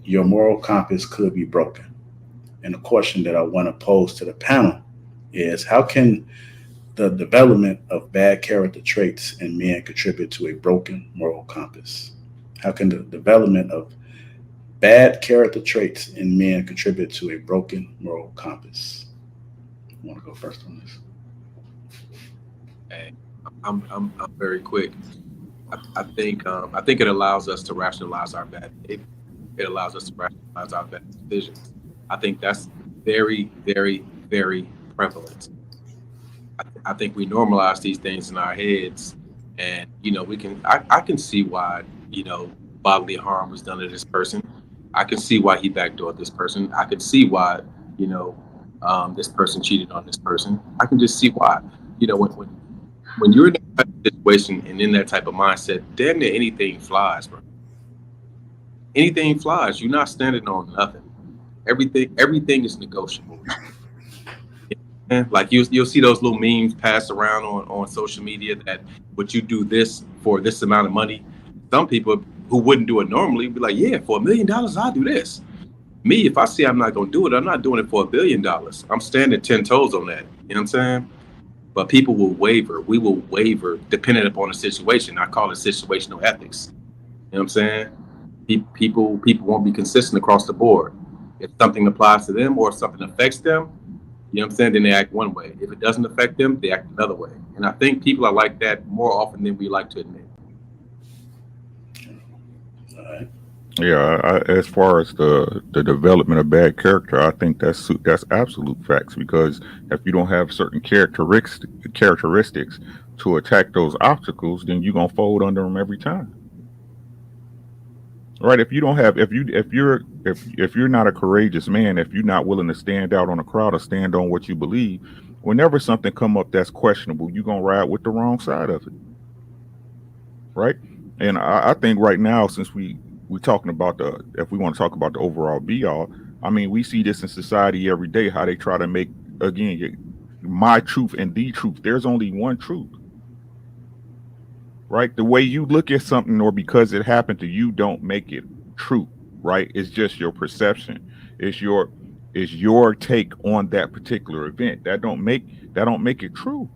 your moral compass could be broken. And the question that I want to pose to the panel is how can the development of bad character traits in men contribute to a broken moral compass? How can the development of bad character traits in men contribute to a broken moral compass? I want to go first on this. Hey, I'm very quick. I think it allows us to rationalize our bad behavior. It allows us to rationalize our bad decisions. I think that's very, very, very prevalent. I think we normalize these things in our heads, and I can see why bodily harm was done to this person. I can see why he backdoored this person. I can see why you know this person cheated on this person. I can just see why. When you're in that type of situation and in that type of mindset, damn near anything flies, bro. Anything flies. You're not standing on nothing. Everything is negotiable. And like you'll see those little memes passed around on social media that would you do this for this amount of money? Some people who wouldn't do it normally be like, yeah, for $1 million, I'll do this. Me, if I say I'm not gonna do it, I'm not doing it for $1 billion. I'm standing 10 toes on that. You know what I'm saying? But people will waver. We will waver depending upon the situation. I call it situational ethics. You know what I'm saying? People won't be consistent across the board. If something applies to them or if something affects them, you know what I'm saying, then they act one way. If it doesn't affect them, they act another way. And I think people are like that more often than we like to admit. All right. Yeah, as far as the development of bad character, I think that's absolute facts because if you don't have certain characteristics to attack those obstacles, then you're gonna fold under them every time. Right? If you don't have if you're not a courageous man, if you're not willing to stand out on a crowd or stand on what you believe, whenever something come up that's questionable, you're gonna ride with the wrong side of it. Right? And I think right now, since we're talking about if we want to talk about the overall be all, I mean, we see this in society every day, how they try to make, again, my truth and the truth. There's only one truth, right? The way you look at something or because it happened to you don't make it true, right? It's just your perception. It's your take on that particular event. That don't make it true,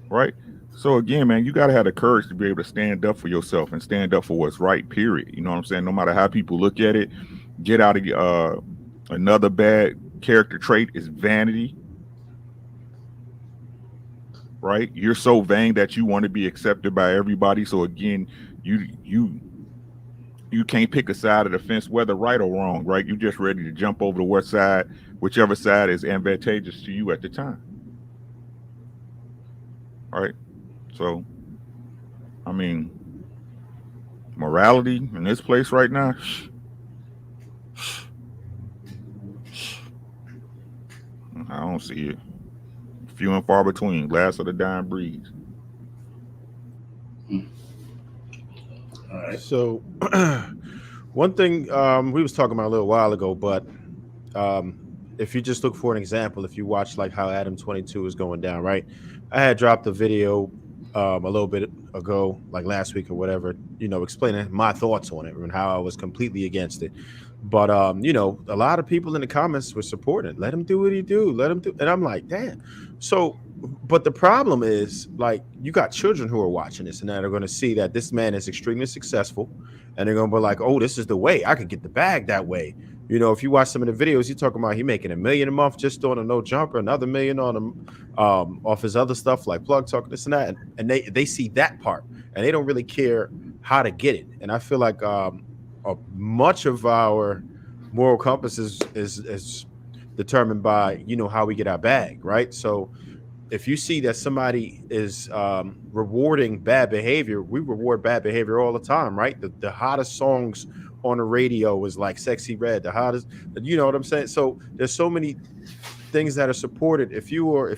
right? So again, man, you gotta have the courage to be able to stand up for yourself and stand up for what's right. Period. You know what I'm saying? No matter how people look at it, get out of another bad character trait is vanity. Right? You're so vain that you want to be accepted by everybody. So again, you can't pick a side of the fence, whether right or wrong. Right? You're just ready to jump over to what side, whichever side is advantageous to you at the time. All right. So, I mean, morality in this place right now, I don't see it. Few and far between. Last of the dying breeds. Hmm. All right. So, one thing we was talking about a little while ago, but um, if you just look for an example, if you watch like how Adam 22 is going down, right? I had dropped a video a little bit ago, like last week or whatever, explaining my thoughts on it and how I was completely against it. But a lot of people in the comments were supporting it. Let him do what he do. Let him do, and I'm like, damn. So, but the problem is, like, you got children who are watching this, and they're going to see that this man is extremely successful, and they're going to be like, oh, this is the way I could get the bag that way. If you watch some of the videos, he's talking about he making $1 million a month just doing a no jumper, another million on him off his other stuff like plug talk, this and that, and they see that part, and they don't really care how to get it. And I feel like much of our moral compass is determined by how we get our bag, right? So if you see that somebody is rewarding bad behavior, we reward bad behavior all the time, right? The hottest songs on the radio is like Sexy Red, the hottest, you know what I'm saying? So there's so many things that are supported. If you were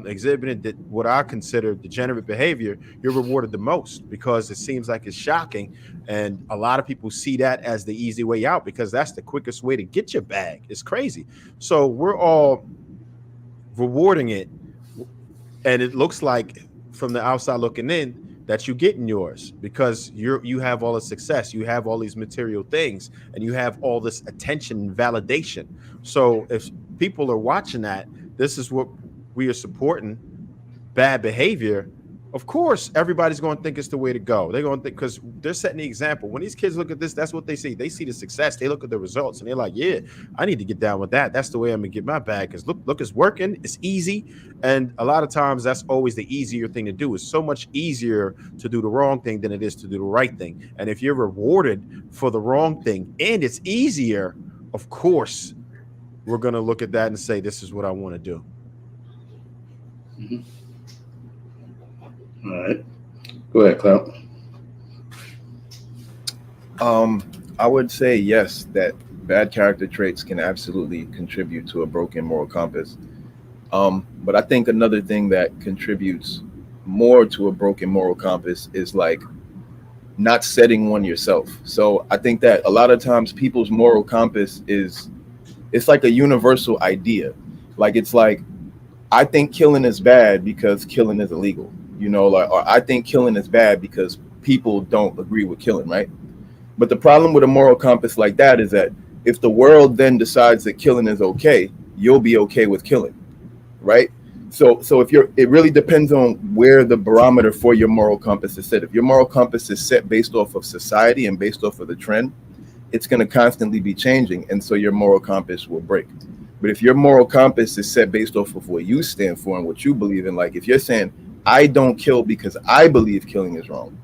exhibiting what I consider degenerate behavior, you're rewarded the most because it seems like it's shocking, and a lot of people see that as the easy way out because that's the quickest way to get your bag. It's crazy. So we're all rewarding it, and it looks like from the outside looking in that you get in yours, because you have all the success, you have all these material things, and you have all this attention and validation. So if people are watching that, this is what we are supporting, bad behavior. Of course, everybody's going to think it's the way to go. They're going to think, because they're setting the example. When these kids look at this, that's what they see. They see the success. They look at the results, and they're like, "Yeah, I need to get down with that. That's the way I'm gonna get my bag. Because look, it's working. It's easy." And a lot of times, that's always the easier thing to do. It's so much easier to do the wrong thing than it is to do the right thing. And if you're rewarded for the wrong thing and it's easier, of course, we're gonna look at that and say, "This is what I want to do." Mm-hmm. All right. Go ahead, Clout. I would say yes, that bad character traits can absolutely contribute to a broken moral compass. But I think another thing that contributes more to a broken moral compass is like not setting one yourself. So I think that a lot of times people's moral compass it's like a universal idea. Like, it's like, I think killing is bad because killing is illegal. Like, or I think killing is bad because people don't agree with killing, right? But the problem with a moral compass like that is that if the world then decides that killing is okay, you'll be okay with killing, right? So it really depends on where the barometer for your moral compass is set. If your moral compass is set based off of society and based off of the trend, it's going to constantly be changing, and so your moral compass will break. But if your moral compass is set based off of what you stand for and what you believe in, like if you're saying, I don't kill because I believe killing is wrong,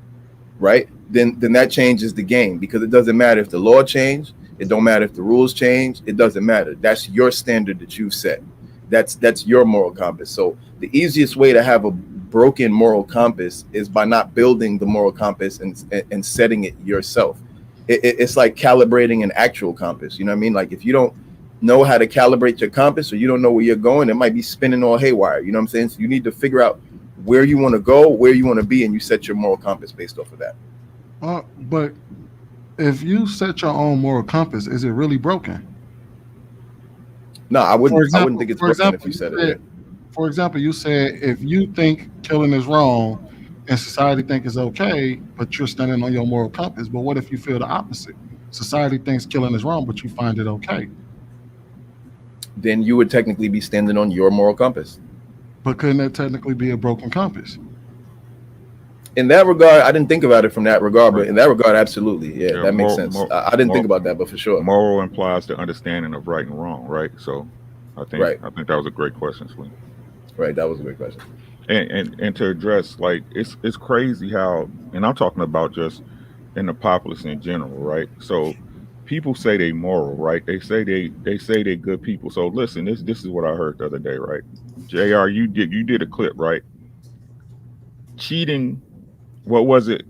right? Then that changes the game, because it doesn't matter if the law changed, it don't matter if the rules change, it doesn't matter. That's your standard that you've set. That's your moral compass. So the easiest way to have a broken moral compass is by not building the moral compass and setting it yourself. It's like calibrating an actual compass. You know what I mean? Like, if you don't know how to calibrate your compass, or you don't know where you're going, it might be spinning all haywire. You know what I'm saying? So you need to figure out where you want to go, where you want to be, and you set your moral compass based off of that. But if you set your own moral compass, is it really broken? No, I wouldn't think it's broken if you said it. For example, you said if you think killing is wrong and society think it's okay, but you're standing on your moral compass. But what if you feel the opposite? Society thinks killing is wrong, but you find it okay. Then you would technically be standing on your moral compass. But couldn't that technically be a broken compass? In that regard, I didn't think about it from that regard, but in that regard, absolutely. Yeah, that makes sense. I didn't think about that, but for sure. Moral implies the understanding of right and wrong, right? So I think that was a great question, Slim. Right, that was a great question. And to address, like, it's crazy how, and I'm talking about just in the populace in general, right? So people say they moral, right? They say they good people. So listen, this is what I heard the other day, right? JR, you did a clip, right? Cheating, what was it?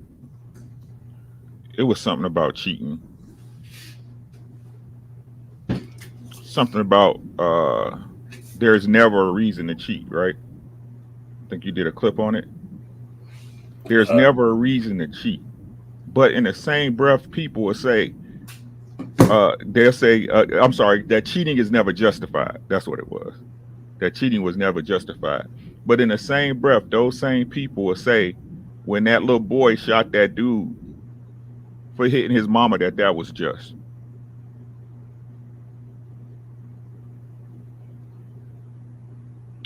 It was something about cheating. Something about there's never a reason to cheat, right? I think you did a clip on it. There's never a reason to cheat. But in the same breath, people will say, they'll say, I'm sorry, that cheating is never justified. That's what it was. That cheating was never justified. But in the same breath, those same people will say, when that little boy shot that dude for hitting his mama, that was just.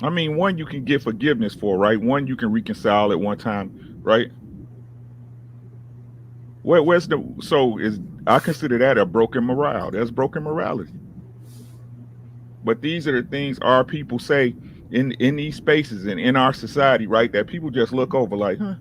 I mean, one you can get forgiveness for, right? One you can reconcile at one time, right? I consider that a broken morale. That's broken morality. But these are the things our people say in these spaces and in our society, right? That people just look over like, huh?